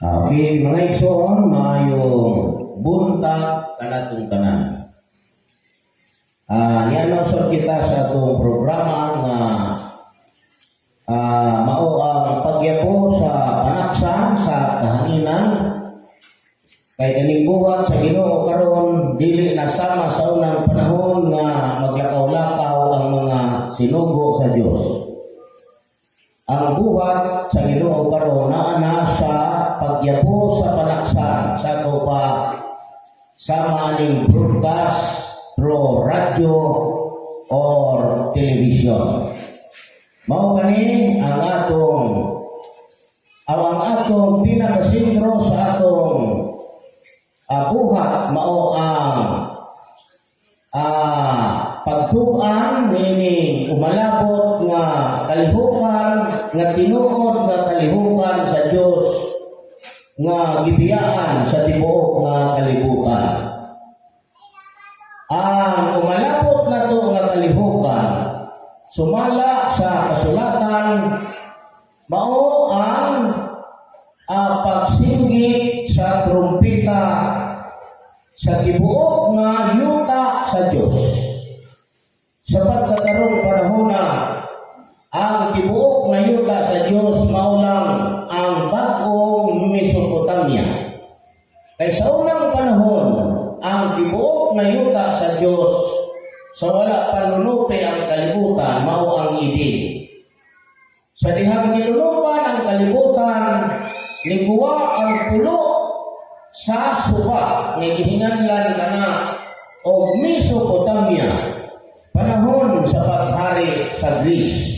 Okay, mga igsoon, maayong buntag kanatong tanan. Nianausap kita sa atong programa nga mao ang pagyapo sa panaksan sa kahanginan kay kaning buhat sa Ginoo karon dili na sama sa unang panahon nga maglakaw-lakaw ang mga sinugo sa Dios. Ang buhat sa Ginoo karon naa sa pagyapo sa panaksan sa ato pa sama aning broadcast through radio or television. Mao kani ang atong pinakasentro sa atong buhat mao ang pagtuan nini umalabot nga kalihukan nga tinuod nga kalihukan sa Dios nga gibiyaan sa tibuok nga kalibutan. Ang umalabot na to nga kalihukan sumala sa kasulatan mao ang pagsinggit sa trumpeta sa tibuok nga yuta sa Dios. Sa pagkakarong panahon na ang tibuok nga yuta sa Dios mao lang ang bag-ong Mesopotamia. Kay sa unang panahon ang tibuok nga yuta sa Dios sa wala panunupi ang kalibutan mao ang Eden. Sa dihang gilulupan ang kalibutan niguwa ang pulo sa suba nga gihinganlan kana og Mesopotamia panahon sa paghari sa Greece.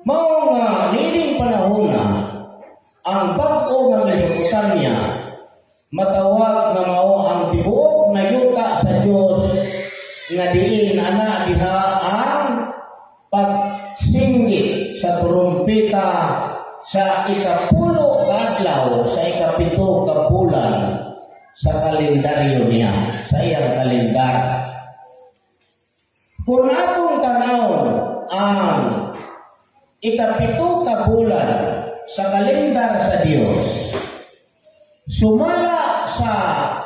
Mao nga nining panahon na ang bag-o nga Mesopotamia matawag nga mao ang tibuok nga yuta sa Dios nga diin ana diha ang pagsinggit sa trumpeta sa ikapulo ka adlaw sa ikapito ka bulan sa kalendaryo niya, sa iyang kalendar. Kung atong tanawon ang ikapito ka bulan sa kalendar sa Dios, sumala sa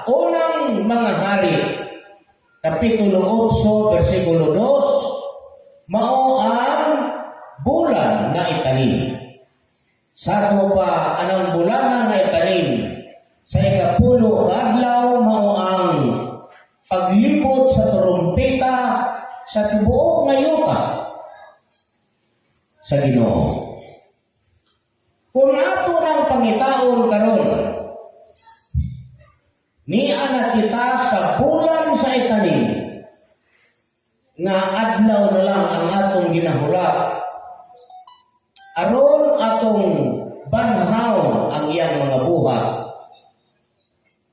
unang mga hari, Kapitulo 8, versikulo 2, mao ang bulan na itanim. Sa ato pa anang bulan na itanim, sa ikapulo adlaw mao ang paglibot sa trumpeta sa tibuok nga yuta sa Ginoo. Kung ato rang pangitaon karon, niana kita sa bulan sa itanim nga adlaw na lang ang atong ginahulat aron atong banhawon ang iyang mga buhat.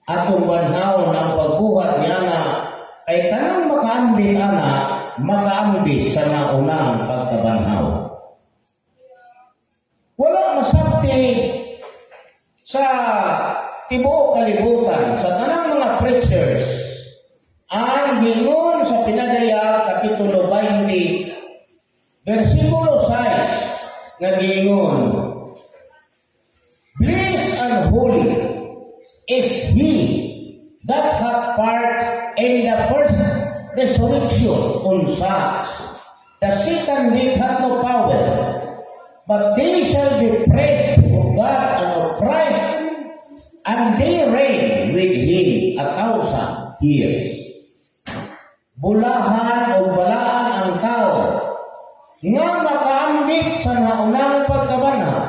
Atong banhawon ang pagbuhat niya na ay kanang makaambit ana makaambit sa naunang pagkabanhaw. Wala masakti sa tibuok kalibutan sa tanang mga preachers ang gingon sa Pinagaya Kapitulo 20 versikulo 6 nga gingon, "Blessed and holy is he that hath part in the first resurrection on such the second death hath no power, but they shall be praised of God and of Christ, and they reign with him 1,000 years." Bulahan o balaan ang tao nga makaambit sa naunang pagkabanhaw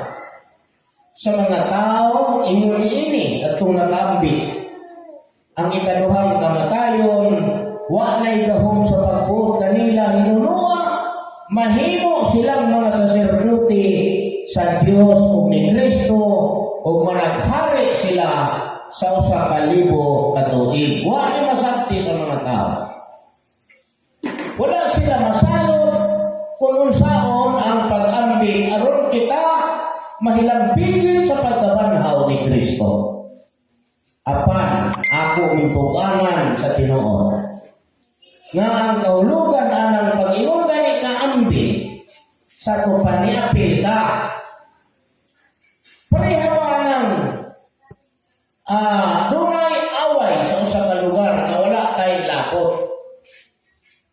sa mga tao ingon ini atong nakaambit. Ang ikaduhang kamatayon wa nay gahom sa pagbuot kanila hinunua mahimo silang mga saserdote sa Dios ug ni Kristo ug managhari sila sa 1,000 ka tuig. Wa ni masakti sa mga tao. Wala sila masalot kung unsaon ang pag-ambit aron kita mahilambigin sa pagkabanhaw ni Kristo. Apan ako mintuganan sa Tinoo nga ang kaulugan anang pag-ingon gani kaambit sa kupaniapil ka. Pareha ba ng dunay away sa usa ka lugar nga wala kay lapot.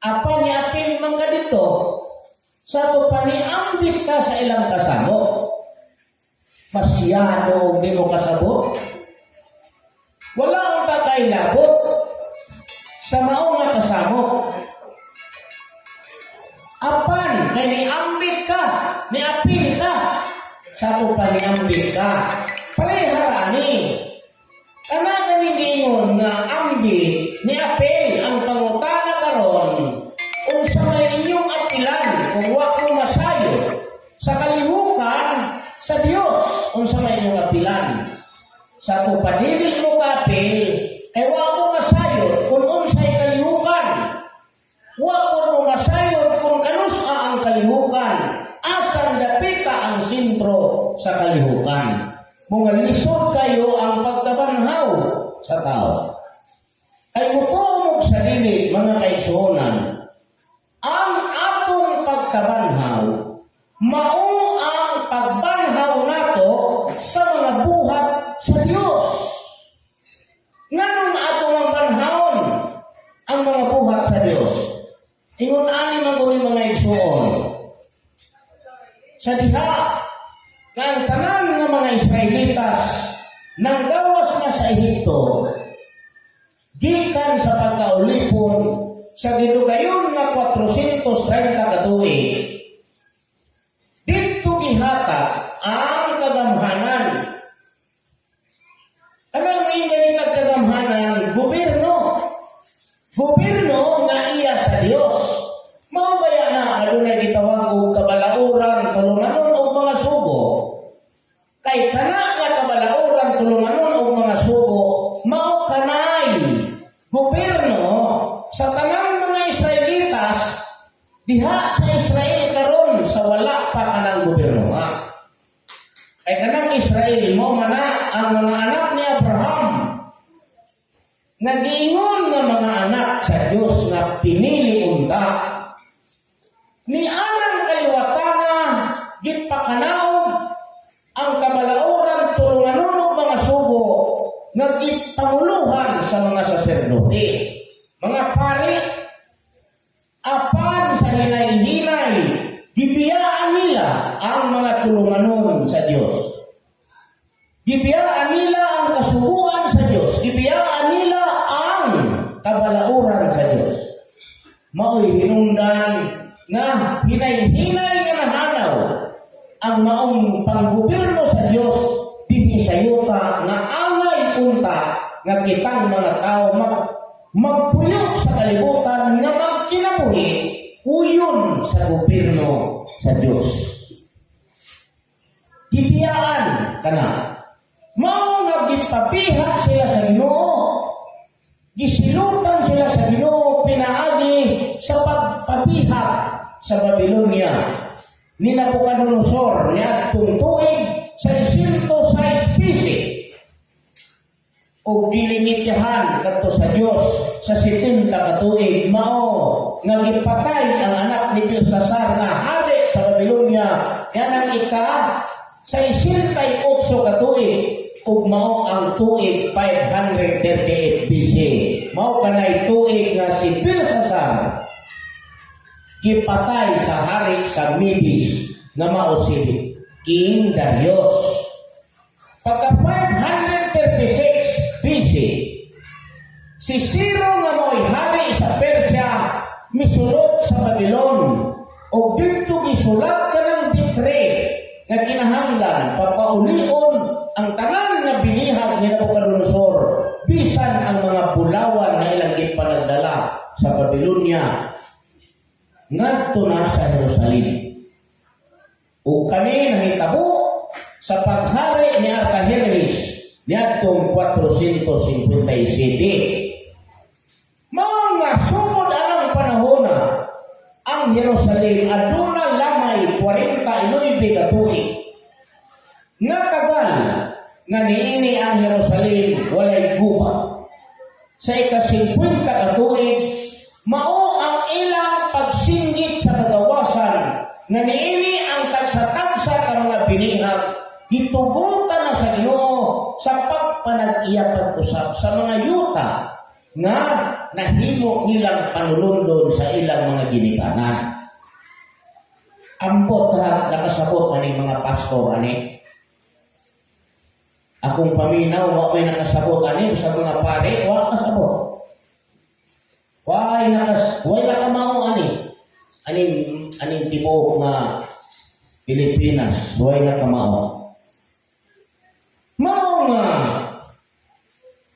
Apa ni apil man ka dito sa to paniambit ka sa ilang kasabot. Masyado di mo kasabot. Wala ang ka kay lapot sa mao nga kasabot. Apan kay niambit ka, niapil ka sa to paniambit ka. Pareharani. Kana ganingon nga ambit ni apel ang pangutana karon unsa may inyong apilan kung wa ko masayo sa kalihukan sa Dios unsa may inyong apilan sa to padili mo kapil kay wa ko masayo kung unsay kalihukan wa ko masayo kung kanusa ang kalihukan asan dapita ang sentro sa kalihukan. Mga lisod kayo ang pagkabanhaw sa tao. Ay mutumog sa dili, mga kaigsuonan, ang atong pagkabanhaw, mao ang pagbanhaw nato sa mga buhat sa Dios. Nganong atong ang banhawon ang mga buhat sa Dios? Ingon ani man kuno mga igsuon. Sa diha nga ang tanan nga mga Israelitas nang gawas na sa Ehipto gikan sa pagkaulipon sa gidugayon nga 430 ka tuig dito gihatag ang kagamhanan. Anong ingani nagkagamhanan? Gobyerno nga iya sa Dios. Mao baya na adunay gitawag og kabalauran tulumanon og mga sugo. Kay kana nga kabalauran tulumanon og mga sugo, mao kanay gobyerno sa tanang mga Israelitas diha sa Israel karon sa wala pa kanang gobyerno. Kay kanang Israel mo mana ang mga anak ni Abraham nagiingon nga mga anak sa Dios nga pinili unta ni anang kaliwatana gitpakanaw ang kabalauran tulunganon og mga sugo nga gipanguluhan sa mga saserdote, mga pari. Apan sa hinay-hinay gibiyaan nila ang mga tulunganon sa Dios. Gibiyaan nila ang kasuguan sa Dios. Gibiyaan nila ang kabalauran sa Dios. Mao'y hinungdan nga hinay-hinay nga nahanaw ang maong panggobyerno sa Dios dinhi sa yuta nga angay unta nga kitang mga tao magpuyo sa kalibutan nga magkinabuhi uyon sa gobyerno sa Dios. Gibiyaan kana mao nga gipabiha sila sa Ginoo. Gisilutan sila sa Ginoo pinaagi sa pagpabiha sa Babylonia ni Nabucodonosor ni adtong tuig 606 BC. O gilimitahan kadto sa Dios sa 70 ka tuig mao nga gipatay ang anak ni Belsasar nga hari sa Babylonia kanang ika-68 ka tuig. Ug mao ang tuig 538 BC. Mao kanay tuig nga si Belsasar gipatay sa hari sa Medes nga mao si King Darius. Pagka 536 BC, si Ciro nga mo'y hari sa Persia misulot sa Babylon o dito gisulat ka ng dekret nga kinahanglan papaulion ang tanan nga binihag ni Nabucodonosor bisan ang mga bulawan na ilang gipanagdala sa Babylonia ngadto na sa Jerusalem. O kani nahitabo sa paghari ni Artajerjes niadtong 457. Mao nga sumod anang panahon ang Jerusalem aduna lamay 49 ka tuig. Nga tagal nga niini ang Jerusalem walay guba. Sa ika-50 ka tuig mao ang ilang pagsinggit sa kagawasan nga niini ang tagsa-tagsa ka mga binihag gitugutan na sa Ginoo sa pagpanag-iya pag-usab sa mga yuta nga nahimo nilang panulundon sa ilang mga ginikanan. Ampot ha, nakasabot ani mga pastor ani. Akong paminaw, wa may nakasabot ani sa mga pare, wa kasabot. Wa nakamao ani. Aning tibuok nga Pilipinas, wa nakamao. Mao nga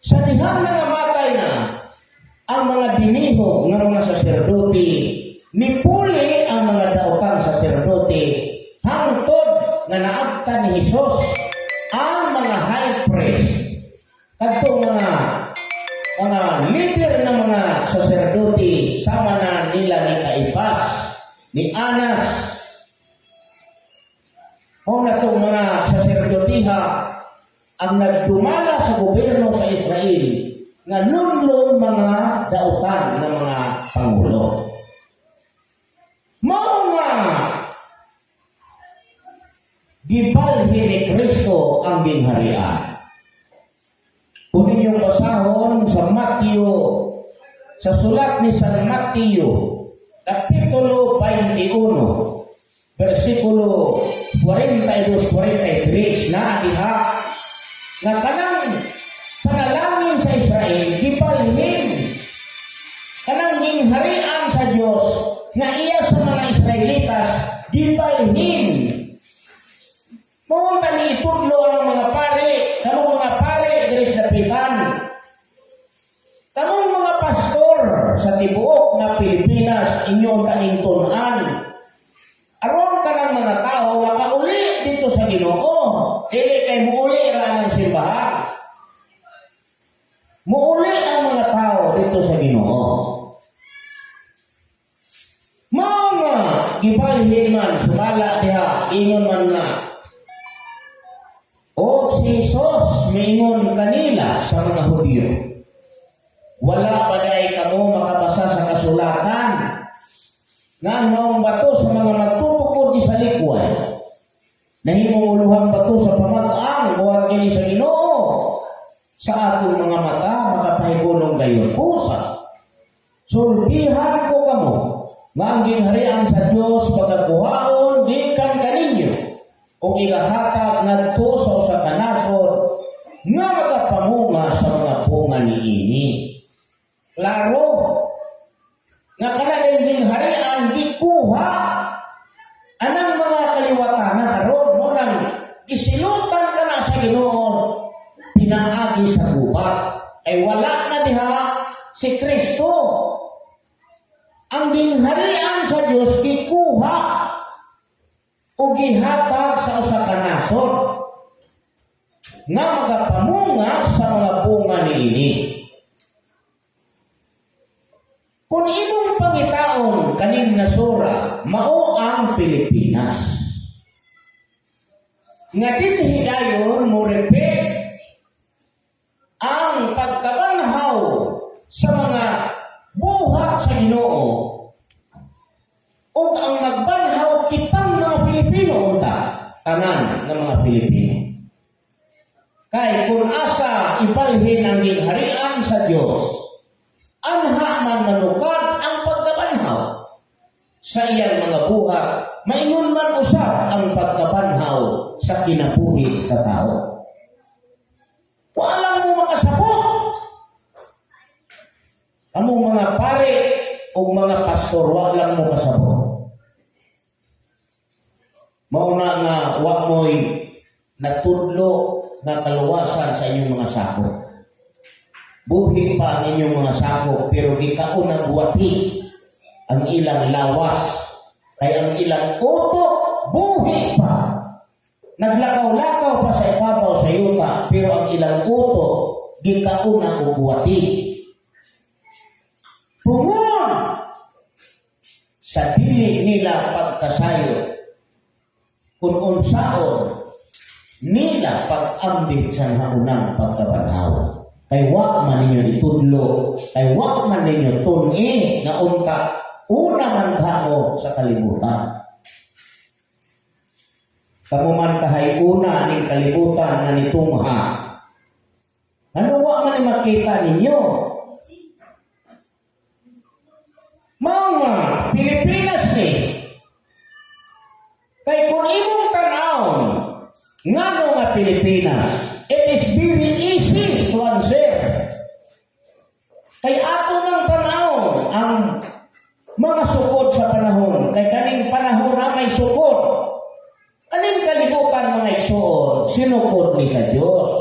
sa dihang nangamatay na ang mga dinihog nga mga saserdote, nipuli ang mga daotang saserdote hangtod nga naabtan ni Hesus ang mga high priest kadtong mga leader ng mga saserdote sama na nila ni Caifás, ni Anas, o na itong mga saserdotiha ang nagdumala sa gobyerno sa Israel nga lunlon mga dautan ng mga pangulo. Mao nga gibalhi ni Kristo ang gingharian. Kung inyong basahon sa Mateo, sa sulat ni San Mateo, Kapitulo 21, versikulo 42-43, na diha na kanang panalangin sa Israel, gibalhin kanang gingharian sa Dios nga iya sa mga Israelitas, gibalhin. Pumunta ni itudlo ang mga pare, kamong mga pare, deres dapitan. Kamong mga pastor sa tibuok na Pilipinas, inyong taningtunan. Aron ka ng mga tao, makauli dito sa Ginoo. Dili kay muuli ra ng simbahan. Muuli ang mga tao dito sa Ginoo. Mga gibalhin man, sumala diha, ingon man nga, o si Jesus mingon kanila sa mga Hudyo, wala pa dahil kamo makabasa sa kasulatan nga maong bato sa mga magtutukod di sa likway, nahimong uluhang bato sa pamag-ang buhat kini sa Ginoo, sa atong mga mata makapahigulong gayon pusa. Sulbihan ko kamo nga ang gingharian sa Dios pagkakuhaon gikan kaninyo o igahatag ngadto sa usa ka nasod nga magapamunga sa mga bunga niini. Klaro nga kanang gingharian gikuha anang mga kaliwatan na karon mo nang isilutan ka na sa Ginoo, pinaagi sa gubat ay wala na diha si Kristo. Ang gingharian sa Dios gikuha o gihatag sa usa ka nasod nga magapamunga sa mga bunga niini. Kung imong pangitaon kaning nasura, mao ang Pilipinas. Nga dinhi dayon mo repeat ang pagkabanhaw sa mga buhat sa Ginoo o ang nagbanhaw kitang mga Pilipino unta, tanan ng mga Pilipino. Kay kung asa ibalhin ang gingharian sa Dios, anha man manukad ang pagkabanhaw sa iyang mga buhat, maingon man usab ang pagkabanhaw sa kinabuhi sa tao. Wala mo makasabot. Among mga pare o mga pastor, wag lang mo kasabot. Mauna nga wag mo'y natudlo na kaluwasan sa inyong mga sakop. Buhi pa ang inyong mga sakop, pero gikaon na buwati ang ilang lawas. Kaya ang ilang utok, buhi pa. Naglakaw-lakaw pa sa ibabaw sa yuta, pero ang ilang utok, gikaon na buwati. Pungon sa dili nila pagkasayo, kung unsaon nila pag-ambit sa haunang pagkabanhaw. Kay wak man ninyo itudlo, kay wak man ninyo tuni nga unta una man kamo sa kalibutan. Kamu man kahay una ning kalibutan nga nitungha man makita ninyo. Mga Pilipinas ni, kay kung imong tanawon, ngano nga Pilipinas, it is very easy to answer. Kay ato ng panahon ang mga sukod sa panahon. Kay kaning panahon na may sukod. Kaning kalibutan mga igsoon, sinukod ni sa Diyos.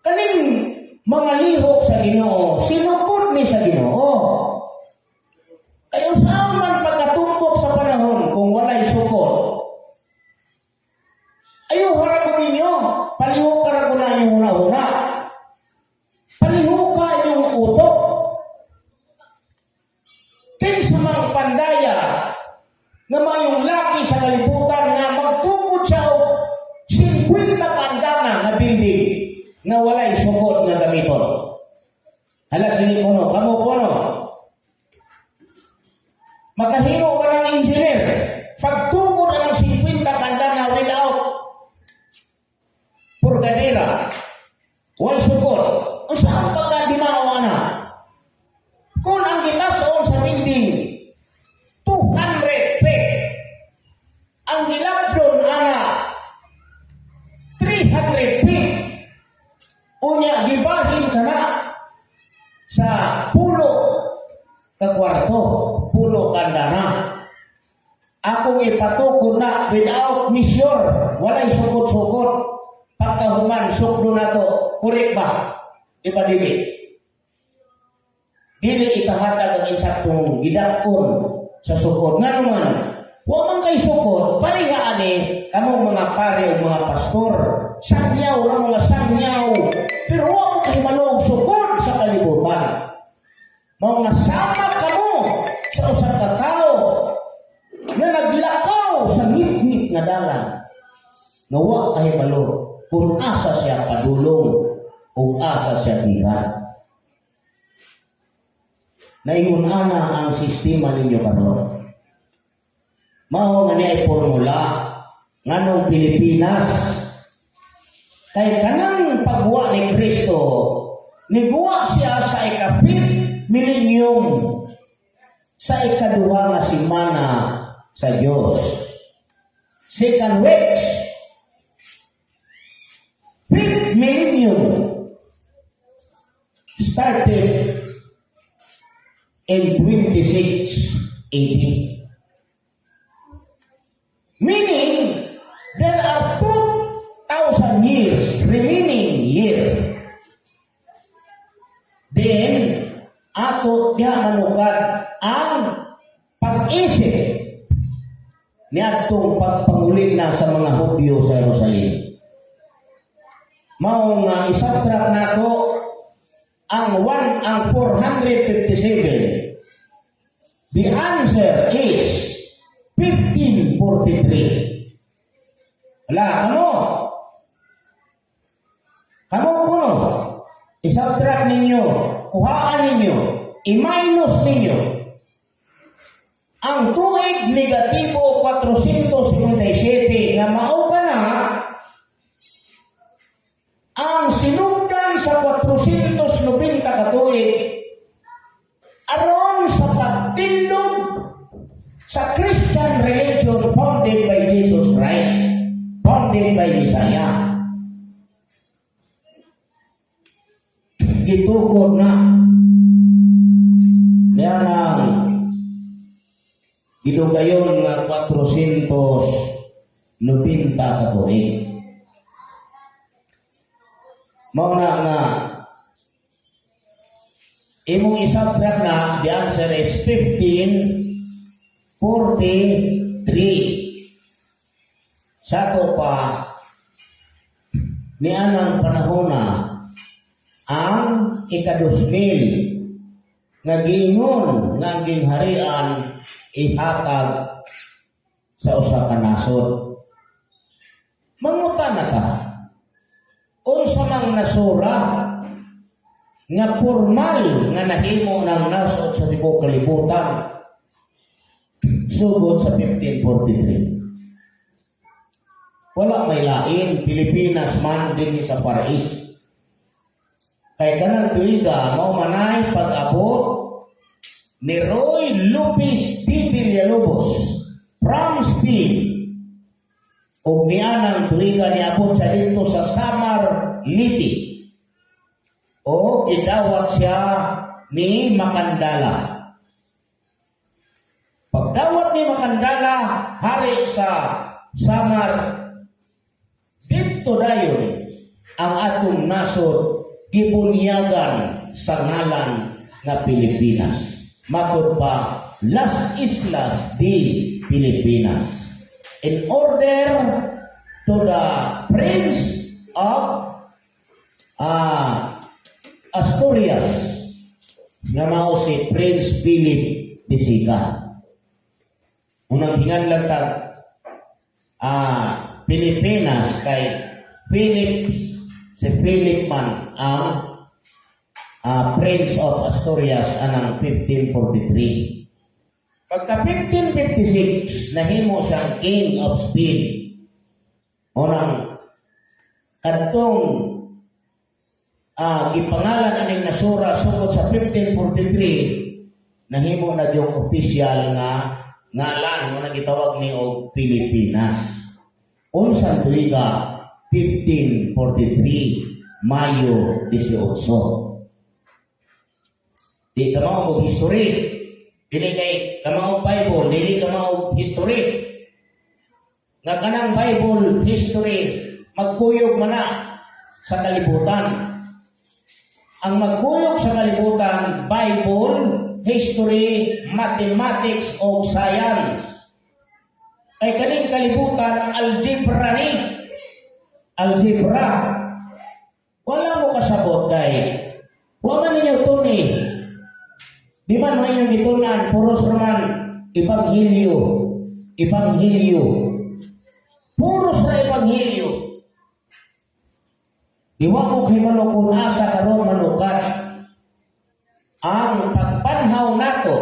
Kaning mga lihok sa Ginoo, sinukod ni sa Ginoo. Kay usaw man pagkatumbok sa panahon kung walay sukod. Ayaw harap ninyo, palihok ka na kuna yung una-una. Palihok ka yung utok. Kinsa mang pandaya nga mayong laki sa kalibutan nga magtukod siya o 50 kaandana nga building nga walay sukod nga gamiton. Hala sini kuno, kamo kuno. Makahiro ka ng engineer. Pagtukod ng 50 kaandana without purgadera. Wal sukod. O saan pagkadimawa na? Kung ang gitasoon sa building 200 feet, ang gilabdon ana 300 feet, unya gibahin ka na sa pulo ka kwarto, pulo kandana. Akong ipatukod na without measure, walay sukod-sukod. Pagkahuman, sukdo na to, correct ba? Di ba dili? Dili ikahatag ang insaktong gidakon sa sukod. Nga naman, huwag man kay sukod, pareha ani, kamong mga pare o mga pastor, sangyaw lang mga sangyaw, pero huwag kay manuog sukod sa kalibutan. Mga sama kamo sa usang katao na naglakaw sa ngit-ngit nga dalan. Nawa kay malor. Kung asa siya padulong, kung asa siya gihan. Naingunana ang sistema ninyo karon. Mao nga niya formula nganong Pilipinas kay kanang pagwa ni Kristo niguwa siya sa ika-5th millennium sa ikaduha nga semana sa Dios. Second weeks 5th millennium started in 26 AD. Meaning, there are 2,000 years remaining here. Then, ato diha manukad ang pag-isip ni atong pagpangulit na sa mga Hudyo sa Jerusalem. Mao nga isabtrak nato ang 457. The answer is 1543. Wala, kamo kuno. Isabtrak ninyo, kuhaan ninyo, i-minus ninyo ang tuig negatibo 457 nga mao ka na ang sinugdan sa 490 katuig aron sa pagtindog sa Christian religion founded by Jesus Christ, founded by Messiah. Gitukod na niya ng gidugayon nga 490 katuig. Mao na nga imong isabtrak na, the answer is 1543. Sa to pa ni anang panahon na ang ika-2000 nga gingon nga gingharian ihatag sa usa ka nasod. Mangutan na ta, unsa mang nasura nga formal nga nahimo ng nasod sa tibuok kalibutan sugod sa 1543. Wala may lain, Pilipinas man din sa Paris. Kay kanang tuiga mao manay pag-abot ni Roy Lopez de Villalobos from Spain. O nianang tuiga niabot siya dito sa Samar, Liti. O idawat siya ni Makandala. Pagdawat ni Makandala, hari sa Samar, dito dayon ang atong nasod gibunyagan sa ngalan nga Pilipinas. Matod pa, Las Islas de Pilipinas. In order to the Prince of Asturias, nga mao si Prince Philip de Sica. Unang hinganlan tag Pilipinas kay si Philip man ang Prince of Asturias anang 1543. Pagka 1556 nahimo siyang King of Spain. Unang kadtong gipangalan aning nasura sugod sa 1543 nahimo na yung opisyal nga ngalan nga gitawag ni og Pilipinas. Unsa tuiga 1543 Mayo 18. Di ka mao og history. Dili kay kamao Bible, dili kamao history. Nga kanang Bible history magkuyog man na sa kalibutan. Ang magkuyog sa kalibutan, Bible, history, mathematics o science. Kay kaning kalibutan, algebra ni. Algebra. Wala mo kasabot kay. Wala ninyo ito ni. Di man mo inyong itunan, puros naman, Ebanghelyo. Ebanghelyo. Puros na Ebanghelyo. Di mo kay manukun asa karon manukat. Ang pagpanhaw nato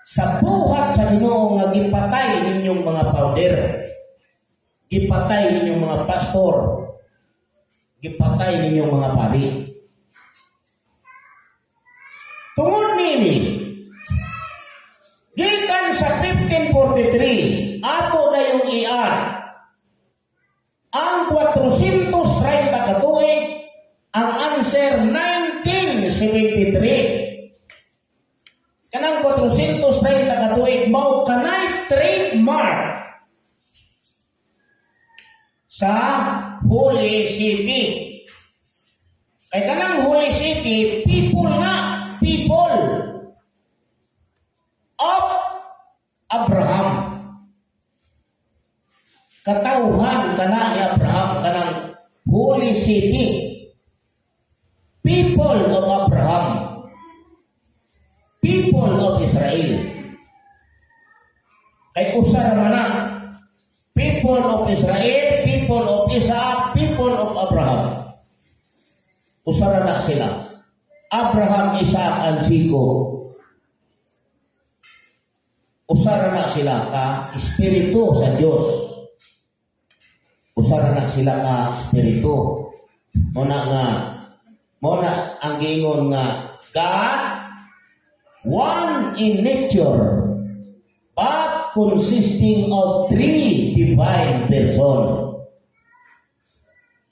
sa buhat sa Ginoo nga gipatay ninyong mga founder. Gipatay ninyong mga pastor. Gipatay ninyong mga pari. Tungod nini, gikan sa 1543, ato dayong iyan, ang 430 katuig, ang answer 1973. Kanang 430 katuig, mao kanay trademark sa Holy City. Kay kanang Holy City, people na. People of Abraham. Katauhan kana ni Abraham kanang Holy City. People of Abraham. People of Israel. Kay usa ra man people of Israel, people of Isaac, people of Abraham. Usa ra na sila. Abraham, Isaac, and Jacob. Usara na sila ka espiritu sa Diyos. Usara na sila ka espiritu. Muna ang gingon nga God, one in nature, but consisting of three divine persons.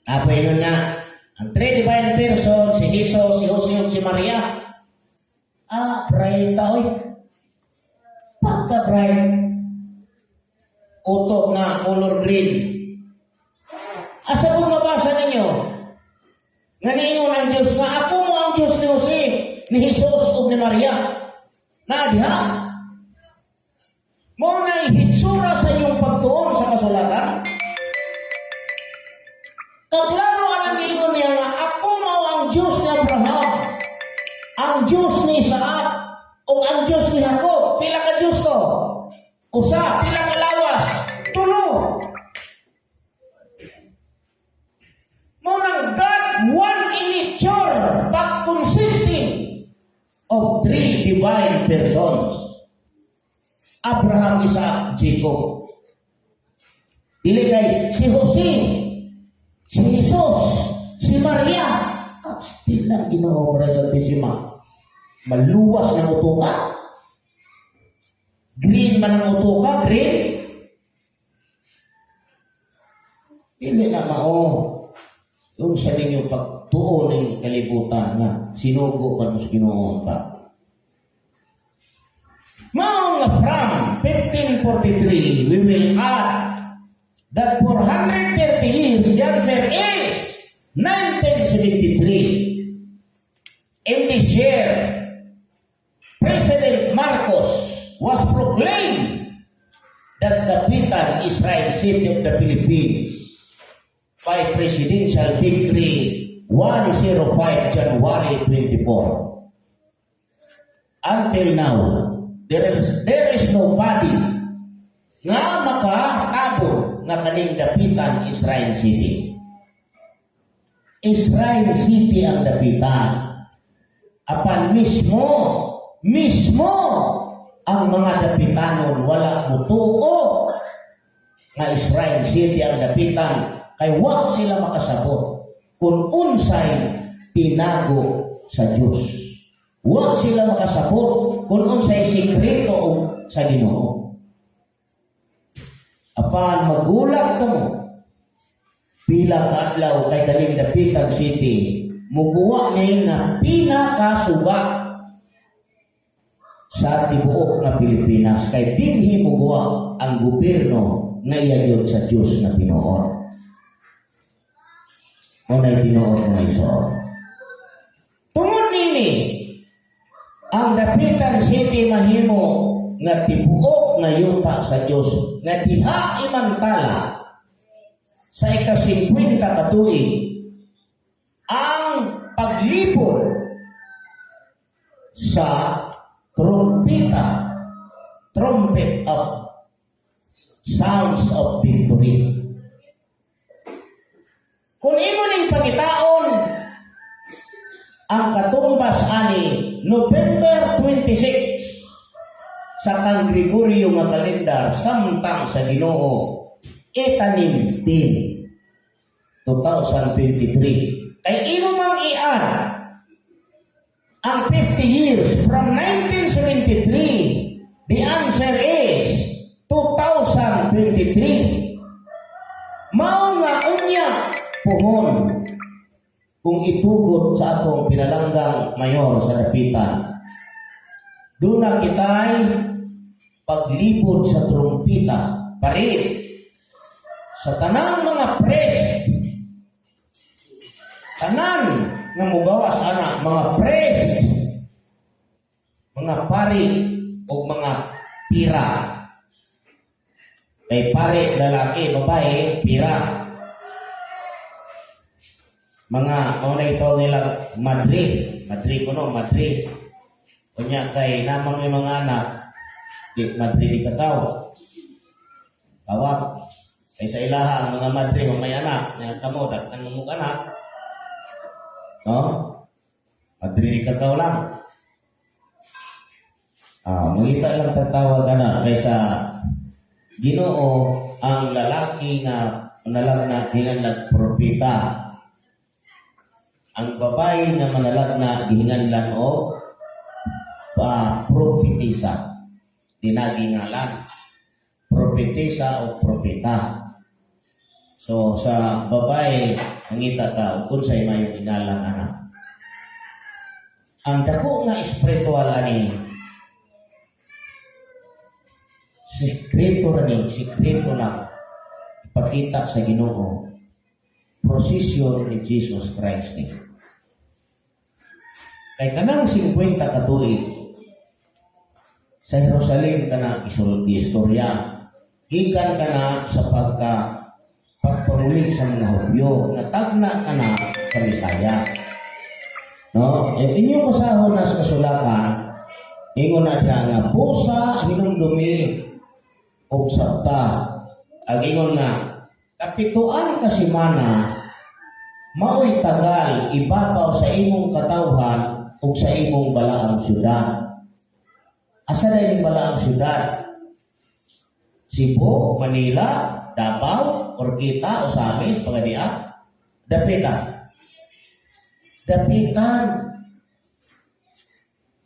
Apa yun na? Ang three divine persons, si Jesus, si Jose, si Maria. Bright oy. Pagka-bright. Utok na, color green. Asa kung mabasa ninyo? Nga niingon ang Diyos nga, ako mo ang Diyos ni Jose, ni Jesus o ni Maria. Diha? Mo na ihitsura sa iyong pagtuon sa kasulatan. Kaklaro ang ingon niya nga, ako mao ang Diyos ni Abraham, ang Diyos ni Isaac, o ang Diyos ni Jacob. Pila ka Diyos to? Usa, pila ka lawas? Tulo. Mo nang God, one in nature, but consisting of three divine persons. Abraham, Isaac, Jacob. Dili kay si Jose, si Jesus, si Maria, still na Ginoo para sa Bisima. Maluwas na utuka. Green man ang utuka, green. Hindi na mao. Yung sa ninyo pagtuon ng kalibutan nga, sinugo pa mo sa Ginoo ta. Mga from 1543, we will add that for 130 years, the answer is 1973. In this year, President Marcos was proclaimed that Dapitan is right city of the Philippines by Presidential Decree 105 January 24. Until now, there is nobody nga makatabon nga kaning Dapitan Israel City. Israel City ang Dapitan. Apan mismo ang mga Dapitanon wala mutuo nga Israel City ang Dapitan kay wag sila makasabot kung unsay tinago sa Diyos. Huwag sila makasabot kung unsay sikreto sa Ginoo. Apan magulat ka mo, pila kadlaw kay kaning Dapitan City, muguwa ni nga pinakasugat sa tibuok na Pilipinas kay dinhi muguwa ang gobyerno nga iyayon sa Diyos na tinuod. O na'y tinuod nga isoon. Tungod nini, ang Dapitan City mahimo nga tibuok nga yuta sa Dios nga diha imantala sa ika-50 katuig ang paglipod sa trumpet of sounds of victory. Kung imo ning pangitaon ang katumbas ani November 26 sa kang Gregorio nga kalendar samtang sa Ginoo itanim din 2023 kay imo mang ian ang 50 years from 1973. The answer is 2023. Mao nga unya puhon kung itugot sa atong pinalanggang mayor sa Dapitan. Duna kitay paglipod sa trumpita, parit sa tanang mga pres, tanan nga mugawas ana mga pres, mga pari o mga pira. Kay pari lalaki, babae, pira. Mga una ito nilang Madrid kuno, Madrid. Kunya kay namang may mga anak, di Madrid ikataw. Tawag. Kay sa ilaha ang mga Madrid may anak, nga kamo datang mga anak. No? Madrid ikataw lang. Mungita lang tatawag na kaysa Ginoo ang lalaki nga manalagna hinganlag propeta. Ang babae na manalagna hinganlan o propetisa. Tinagingalan. Propetisa o propeta. So sa babae nangita ta kung sa imayong ingalan anak. Ang dako nga espiritual ani sikreto lang ipakita sa Ginoo prosesyon ni Jesus Christ ni. Kay kanang 50 katuig sa Jerusalem kana isulti istorya gikan kana sa pagparulig sa mga Hudyo natagna kana sa Bisaya. No, inyong pasahon na sa kasulatan ingon na siya nga pusa hinumdumi o sabta. Ang ingon nga, kapituan kasimana, mao'y tagal ibabaw sa imong katawhan o sa imong balaang syudad. Asa na yung balaang syudad? Cebu, Manila, Davao, Orquita, Osamis, Pagadian, Dapitan. dapitan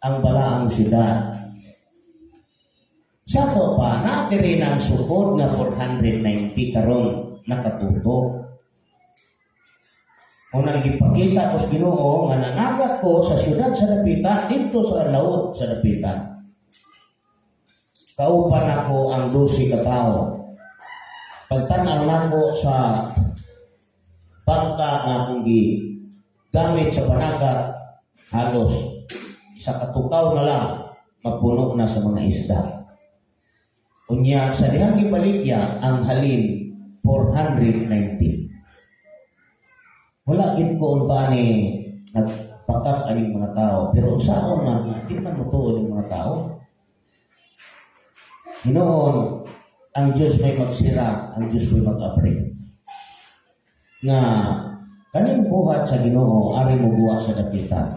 ang balaang siyudad. Sa to pa, natin ang sukod na 490 karon nakatutok. Unang ipakita ko sa Ginoo nga nanagat ko sa siyudad sa dapitan dito sa laut sa dapitan. Kaupan ako ang 12 ka tawo. Pagtanaw nako sa bangka nga akong gamit sa panagat, halos sa katukaw na lang mapuno na sa mga isda. Unya sa dihang gibaligya ang halin 490. Wala gid ko unta ni nagpakat aning mga tao, pero usaon man di man motuon yung mga tao. Ginoon, ang Diyos may magsira, ang Diyos may mag-apre. Nga kaning buhat sa Ginoo ari mo buhat sa dapitan.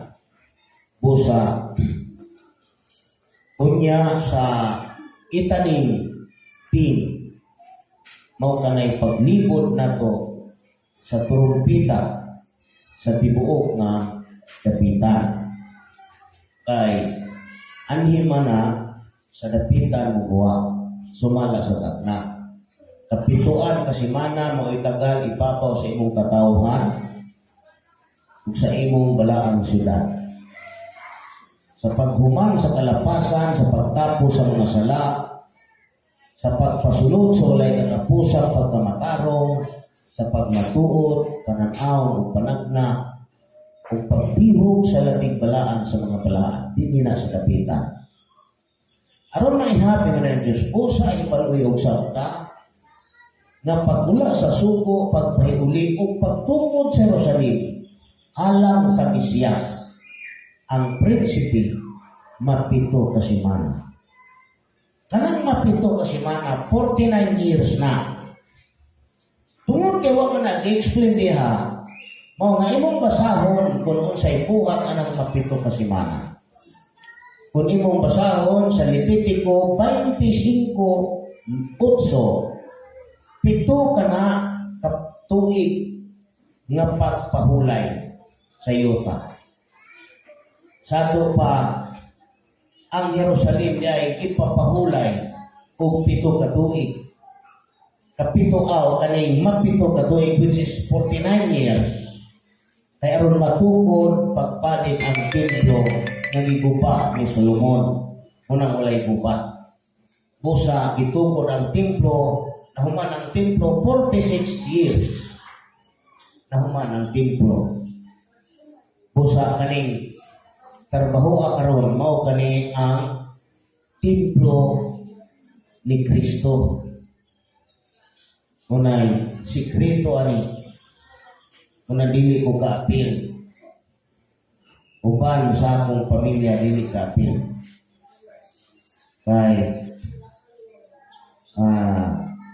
Busa unya sa itaning team mao kanay paglibot nato sa trumpita sa tibuok nga dapitan. Kay anhin man na sa dapitan mo buhat sumala sa takna. Kapituan kasimana mo itagal ipapaw sa imong katawhan ug sa imong balaang siyudad. Sa paghuman sa kalapasan, sa pagtapos sa mga sala, sa pagpasulod sa walay katapusang pagkamatarong, sa pagmatuod, pananaw ug panagna, ug pagbihog sa labing balaan sa mga balaan, dinhi na sa dapitan. Aron na ihabi nga ng Diyos, usa ipaluwi og sabta, nga pagmula sa suko, pagpahiguli, o pagtungod sa Jerusalem, alang sa Mesiyas, ang prinsipe, mapito ka simana. Kanang mapito ka simana, 49 years na. Tungod kay wala na, i-explain diha, mao nga imong basahon kung unsay buhat anang mapito ka simana. Kung imong basahon sa Levitico 25:8, pito ka na tuig nga pagpahulay sa yuta. Sado pa, ang Jerusalem ay ipapahulay kung 7 ka tuig. Kapito aw, kaning mapito ka tuig, which is 49 years. Kaya aron matukod, pagpalit ang templo na giguba ni Solomon. Unang walay gubat. Busa, itukod ang templo, nahuman ang templo 46 years. Nahuman ang templo. Busa kaning trabaho karon mao kani ang templo ni Kristo. Unay sikreto ani. Una dili ko kaapil. Uban sa akong pamilya dili kaapil. Kay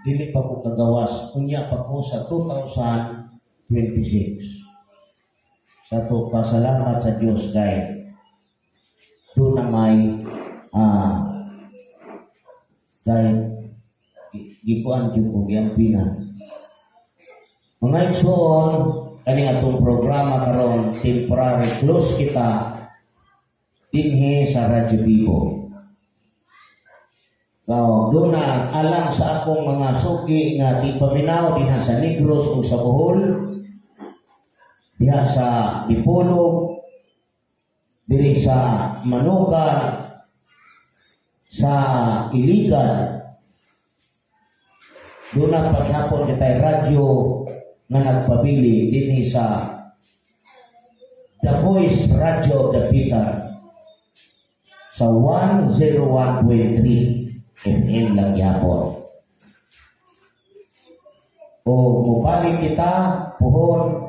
dili pa ko kagawas. Unya pa ko sa 2026. Sa to pasalamat sa Dios kay doon na may dahil gikuan ko yung pina. Mga igsoon, kaning atong programa karon temporary close kita dinhi sa Radyo Vivo. Doon na alang sa akong mga suki nga di paminaw diha sa Negros o sa Bohol, diha sa Dipolog, diri sa Manukan, sa Iligan. Doon na paghapon kita'y radyo nga nagpabili din sa The Voice Radio of the Peter sa 101.3 FM lang yapon. O mubalik kita puhon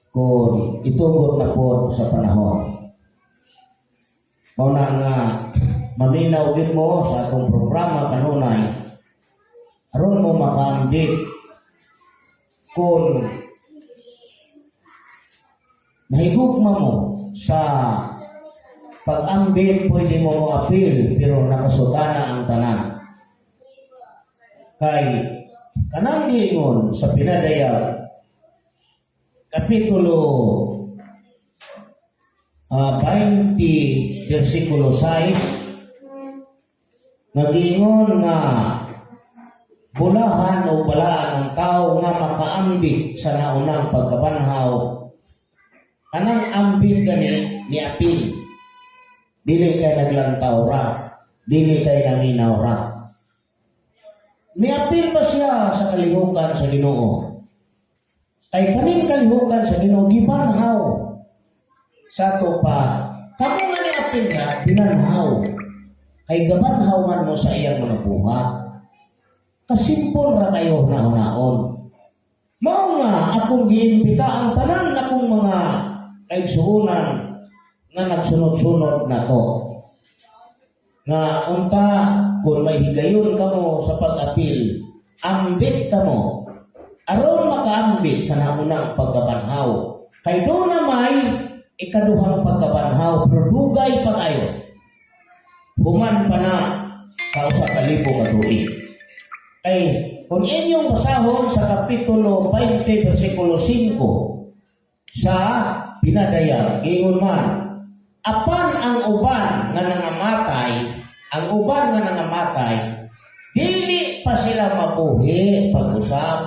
kung itugot na po sa panahon. Mauna nga maminaw din mo sa atong programa kanunay aron mo makaambit kung nahigugma mo sa pag-ambit, pwede mo mo-appeal pero nakasutana ang tanan. Kay kanang diingon sa Pinadayag Kapitulo 20 versikulo 6 nagingon nga bulahan o balaan ng tao nga makaambit sa naunang pagkabanhaw. Anang ambit gani ni apil. Dili kay naglantaw ra, dili kay naminaw ra. May apil pa siya sa kalihukan sa Ginoo. Kay kaning kalihukan sa Ginoo gibanhaw. Sa to pa, kamo nga ni apil nga binanhaw. Kay gabanhaw man mo sa iyang mga buhat. Kasimpol ra kayo na unaon. Mao nga akong giimbita ang tanan akong mga kaigsuonan nga nagsunod-sunod na to. Nga unta kung may higayon kamo sa pag-apil, ambit kamo. Aron makaambit sa namunang pagkabanhaw. Kay doon na may ikaduhang pagkabanhaw, pero dugay pa kayo. Human pa na sa usa ka libo ka tuig. Kay kung inyong basahon sa Kapitulo 20, versikulo 5 sa pinadayag, ingon man, apan ang uban nga nangamatay, dili pa sila mabuhi pag-usap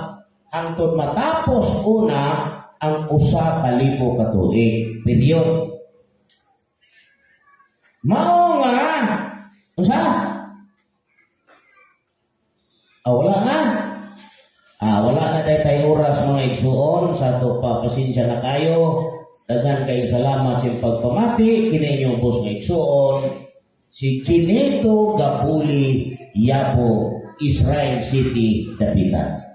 hangtod matapos una ang usa ka libo ka tuig. Period. Mao nga usa wala na. Wala na tayo oras mga igsuon sa ato pa pasensya na kayo. Daghan kay salamat sa pagpamati kini inyong bus nga igsuon si Chinito Gapuli Yabo, Israel City, Dapitan.